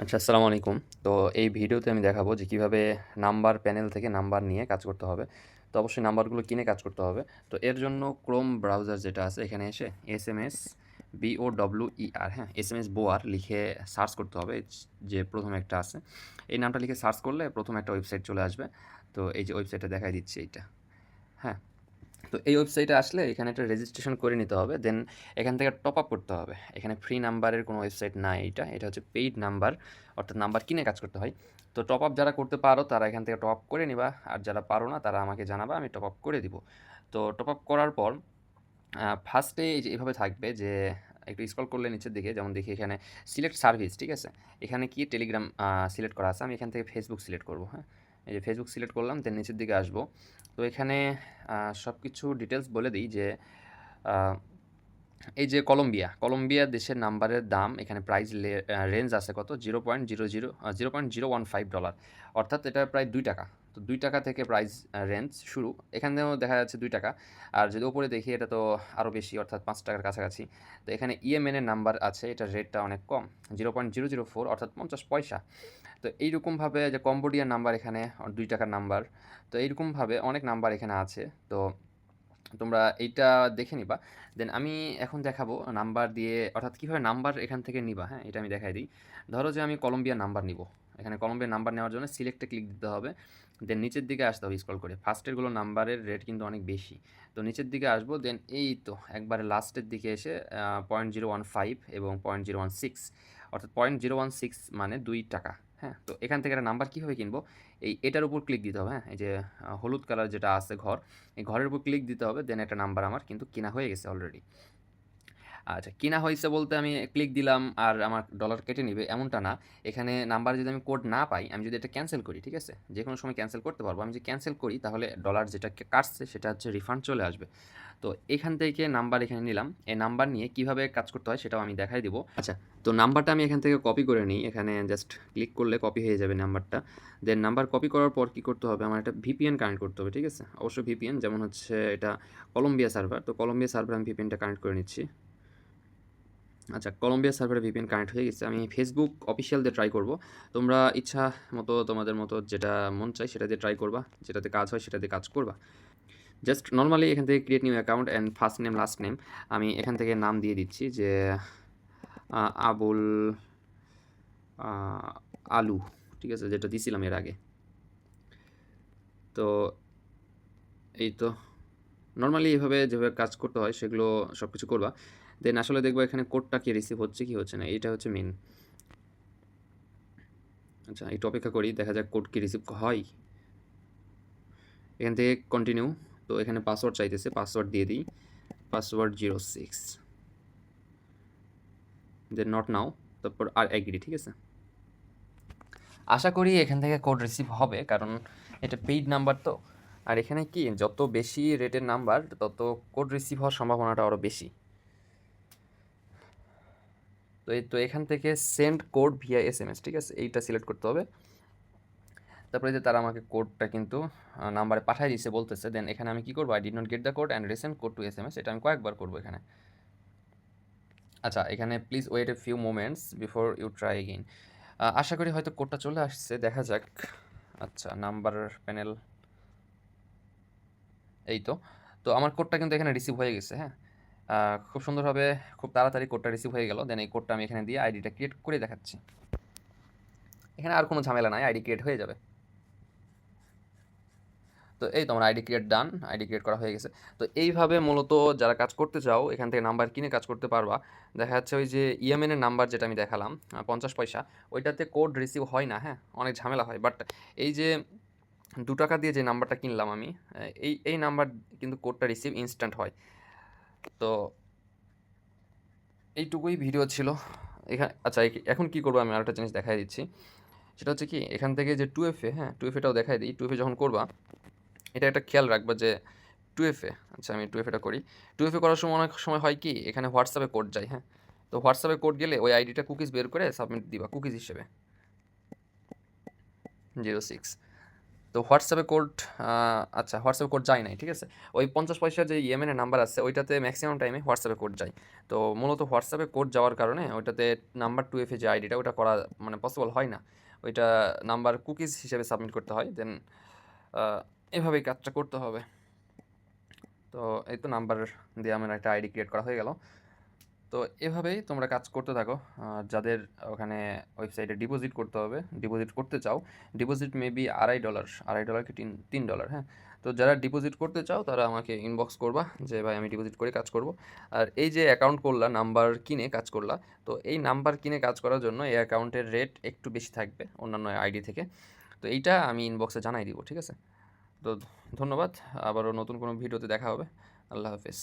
আচ্ছা, আসসালামু আলাইকুম। তো এই ভিডিওতে আমি দেখাবো যে কিভাবে নাম্বার প্যানেল থেকে নাম্বার নিয়ে কাজ করতে হবে। তো অবশ্যই নাম্বারগুলো কিনে কাজ করতে হবে। তো এর জন্য ক্রোম ব্রাউজার যেটা আছে এখানে এসে এসএমএস BOWER, হ্যাঁ? এসএমএস বোয়ার লিখে সার্চ করতে হবে। যে ১ম একটা আছে। এই নামটা লিখে সার্চ করলে ১ম একটা ওয়েবসাইট চলে আসবে। তো এই যে ওয়েবসাইটটা দেখাই দিচ্ছি এইটা। হ্যাঁ? তো এই ওয়েবসাইটে আসলে এখানে একটা রেজিস্ট্রেশন করে নিতে হবে। দেন এখান থেকে টপ আপ করতে হবে। এখানে ফ্রি নাম্বারের কোনো ওয়েবসাইট না এইটা। এটা হচ্ছে পেইড নাম্বার, অর্থাৎ নাম্বার কিনে কাজ করতে হয়। তো টপ আপ যারা করতে পারো তারা এখান থেকে টপ আপ করে নিবা। আর যারা পারো না তারা আমাকে জানাবা, আমি টপ আপ করে দিব। তো টপ আপ করার পর ফার্স্টে এই যে এভাবে থাকবে যে একটু স্ক্রল করলে নিচের দিকে যেমন দেখি এখানে সিলেক্ট সার্ভিস, ঠিক আছে? এখানে কি টেলিগ্রাম সিলেক্ট করা আছে। আমি এখান থেকে ফেসবুক সিলেক্ট করব, হ্যাঁ? এই যে ফেসবুক সিলেক্ট করলাম, দেন নিচের দিকে আসবো। তো এখানে সব কিছু ডিটেলস বলে দিই যে আ এই যে কলম্বিয়া দেশের নাম্বারের দাম এখানে প্রাইস রেঞ্জ আছে কত? 0.015 ডলার। অর্থাৎ এটা প্রায় ৳২। তো ৳২ থেকে প্রাইস রেঞ্জ শুরু। এখানেও দেখা যাচ্ছে ৳২। আর যদি উপরে দেখি এটা তো আরও বেশি, অর্থাৎ ৳৫ র কাছাকাছি। তো এখানে ইয়েমেনের নাম্বার আছে, এটার রেটটা অনেক কম। 0.004 অর্থাৎ ৫০ পয়সা। তো এইরকমভাবে যে কম্বোডিয়ার নাম্বার এখানে ৳২ নাম্বার। তো এইরকমভাবে অনেক নাম্বার এখানে আছে। তো তোমরা এইটা দেখে নিবা। দেন আমি এখন দেখাবো নাম্বার দিয়ে, অর্থাৎ কীভাবে নাম্বার এখান থেকে নিবা, হ্যাঁ? এটা আমি দেখাই দিই। ধরো যে আমি কলম্বিয়ার নাম্বার নিবো। এখানে কলম্বিয়ার নাম্বার নেওয়ার জন্য সিলেক্টে ক্লিক দিতে হবে। দেন নিচের দিকে আসতে হবে স্ক্রল করে। ফার্স্টেরগুলো নাম্বারের রেট কিন্তু অনেক বেশি। তো নিচের দিকে আসবো, দেন এই তো একবারে লাস্টের দিকে এসে 0.015 এবং 0.016, অর্থাৎ 0.016 মানে ৳২। হ্যাঁ? তো এখান থেকে একটা নাম্বার কীভাবে কিনবো? এটার উপর ক্লিক দিতে হবে, হ্যাঁ? এই যে হলুদ কালার যেটা আছে ঘর, এই ঘরের উপর ক্লিক দিতে হবে, দেন একটা নাম্বার আমার কিন্তু কেনা হয়ে গেছে অলরেডি। আচ্ছা, কিনা হইছে বলতে আমি ক্লিক দিলাম আর আমার ডলার কেটে নিবে এমনটা না। এখানে নাম্বার যদি আমি কোড না পাই, আমি যদি এটা ক্যানসেল করি, ঠিক আছে? যেকোনো সময় ক্যানসেল করতে পারবো। আমি যদি ক্যানসেল করি তাহলে ডলার যেটা কাটছে সেটা হচ্ছে রিফান্ড চলে আসবে। তো এখান থেকে নাম্বার এখানে নিলাম। এই নাম্বার নিয়ে কিভাবে কাজ করতে হয় সেটাও আমি দেখাই দিব। আচ্ছা, তো নাম্বারটা আমি এখান থেকে কপি করে নিই। এখানে জাস্ট ক্লিক করলে কপি হয়ে যাবে নাম্বারটা। দেন নাম্বার কপি করার পর কি করতে হবে? আমার একটা VPN কানেক্ট করতে হবে, ঠিক আছে? অবশ্যই VPN, যেমন হচ্ছে এটা কলম্বিয়া সার্ভার। তো কলম্বিয়া সার্ভারে আমি VPNটা কানেক্ট করে নিচ্ছি। আচ্ছা, কলম্বিয়া সার্ভারে VPN কানেক্ট হয়ে গেছে। আমি ফেসবুক অফিসিয়াল দিয়ে ট্রাই করব। তোমরা ইচ্ছা মতো তোমাদের মতো যেটা মন চায় সেটা দিয়ে ট্রাই করবা। যেটাতে কাজ হয় সেটা দিয়ে কাজ করবা। জাস্ট নরমালি এখান থেকে create new account and first name, last name আমি এখান থেকে নাম দিয়ে দিচ্ছি যে আবুল আ আলু, ঠিক আছে? যেটা দিছিলাম এর আগে। তো এই তো নরমালি এভাবে যেভাবে কাজ করতে হয় সেগুলো সবকিছু করবা। দেন আসলে দেখবা এখানে কোডটা কি রিসিভ হচ্ছে কি হচ্ছে না। এইটা হচ্ছে মেইন। আচ্ছা, একটু অপেক্ষা করি, দেখা যাক কোড কি রিসিভ হয়। এখান থেকে কন্টিনিউ। তো এখানে পাসওয়ার্ড চাইতেছে, পাসওয়ার্ড দিয়ে দিই। পাসওয়ার্ড 06, দেন নট নাও, তারপর আর এগ্রি, ঠিক আছে? আশা করি এখান থেকে কোড রিসিভ হবে, কারণ এটা পেইড নাম্বার তো। আর এখানে কি যত বেশি রেটের নাম্বার তত কোড রিসিভ হওয়ার সম্ভাবনাটা আরও বেশি। তো এই তো এখান থেকে সেন্ড কোড ভিয়া এসএমএস, ঠিক আছে? এইটা সিলেক্ট করতে হবে। তারপরে যে তারা আমাকে কোডটা কিন্তু নাম্বারে পাঠিয়ে দিয়েছে বলতেছে। দেন এখানে আমি কি করবো? I did not get the code and resend code to SMS. এটা আমি কয়েকবার করবো এখানে। আচ্ছা, এখানে please wait a few moments before you try again. আশা করি হয়তো কোডটা চলে আসছে, দেখা যাক। আচ্ছা, নাম্বার প্যানেল, এই তো। তো আমার কোডটা কিন্তু এখানে রিসিভ হয়ে গেছে, হ্যাঁ? খুব সুন্দরভাবে, খুব তাড়াতাড়ি কোডটা রিসিভ হয়ে গেল। দেন এই কোডটা আমি এখানে দিয়ে আইডিটা ক্রিয়েট করে দেখাচ্ছি। এখানে আর কোনো ঝামেলা নাই, আইডি ক্রিয়েট হয়ে যাবে। তো এই তো আমার আইডি ক্রিয়েট ডান, আইডি ক্রিয়েট করা হয়ে গেছে। তো এইভাবে মূলত যারা কাজ করতে চাও এখান থেকে নাম্বার কিনে কাজ করতে পারবা। দেখা যাচ্ছে ওই যে ইয়েমেনের নাম্বার যেটা আমি দেখালাম ৫০ পয়সা, ওইটাতে কোড রিসিভ হয় না, হ্যাঁ? অনেক ঝামেলা হয়। বাট এই যে ৳২ দিয়ে যে নাম্বারটা কিনলাম আমি, এই নাম্বার কিন্তু কোডটা রিসিভ ইনস্ট্যান্ট হয়। তো এইটুকুই ভিডিও ছিল। আচ্ছা, এখন কি করবো আমি আরেকটা জিনিস দেখাই দিচ্ছি। সেটা হচ্ছে কি, এখান থেকে যে 2FA, হ্যাঁ? 2FA টাও দেখাই দিই। 2FA যখন করবা, এটা একটা খেয়াল রাখবা যে 2FA, আচ্ছা আমি 2FA টা করি। 2FA করার সময় অনেক সময় হয় কি, এখানে হোয়াটসঅ্যাপে কোড যায়, হ্যাঁ? তো হোয়াটসঅ্যাপে কোড গেলে ওই আইডিটা কুকিজ বের করে সাবমিট দিবা কুকিজ হিসেবে 06। তো হোয়াটসঅ্যাপে কোড আচ্ছা হোয়াটসঅ্যাপে কোড যায় নাই, ঠিক আছে? ওই 50 পয়সার যে ইএমএনের নাম্বার আছে ওইটাতে ম্যাক্সিমাম টাইমে হোয়াটসঅ্যাপে কোড যায়। তো মূলত হোয়াটসঅ্যাপে কোড যাওয়ার কারণে ওইটাতে নাম্বার 2FA যে আইডিটা ওটা করা মানে পসিবল হয় না। ওইটা নাম্বার কুকিজ হিসেবে সাবমিট করতে হয়। দেন এভাবেই কাজটা করতে হবে। তো এই তো নাম্বার দিয়ে আমার একটা আইডি ক্রিয়েট করা হয়ে গেল। তো এভাবেই তোমরা কাজ করতে থাকো। যাদের ওখানে ওয়েবসাইটে ডিপোজিট করতে হবে, ডিপোজিট করতে চাও, ডিপোজিট মেবি $2.5 $2.5 কি $3, হ্যাঁ? তো যারা ডিপোজিট করতে চাও তারা আমাকে ইনবক্স করবা যে ভাই আমি ডিপোজিট করে কাজ করব। আর এই যে অ্যাকাউন্ট করলা, নাম্বার কিনে কাজ করলা, তো এই নাম্বার কিনে কাজ করার জন্য এই অ্যাকাউন্টের রেট একটু বেশি থাকবে অন্যান্য আইডি থেকে। তো এইটা আমি ইনবক্সে জানাই দিব, ঠিক আছে? তো ধন্যবাদ। আবারও নতুন কোনো ভিডিওতে দেখা হবে। আল্লাহ হাফেজ।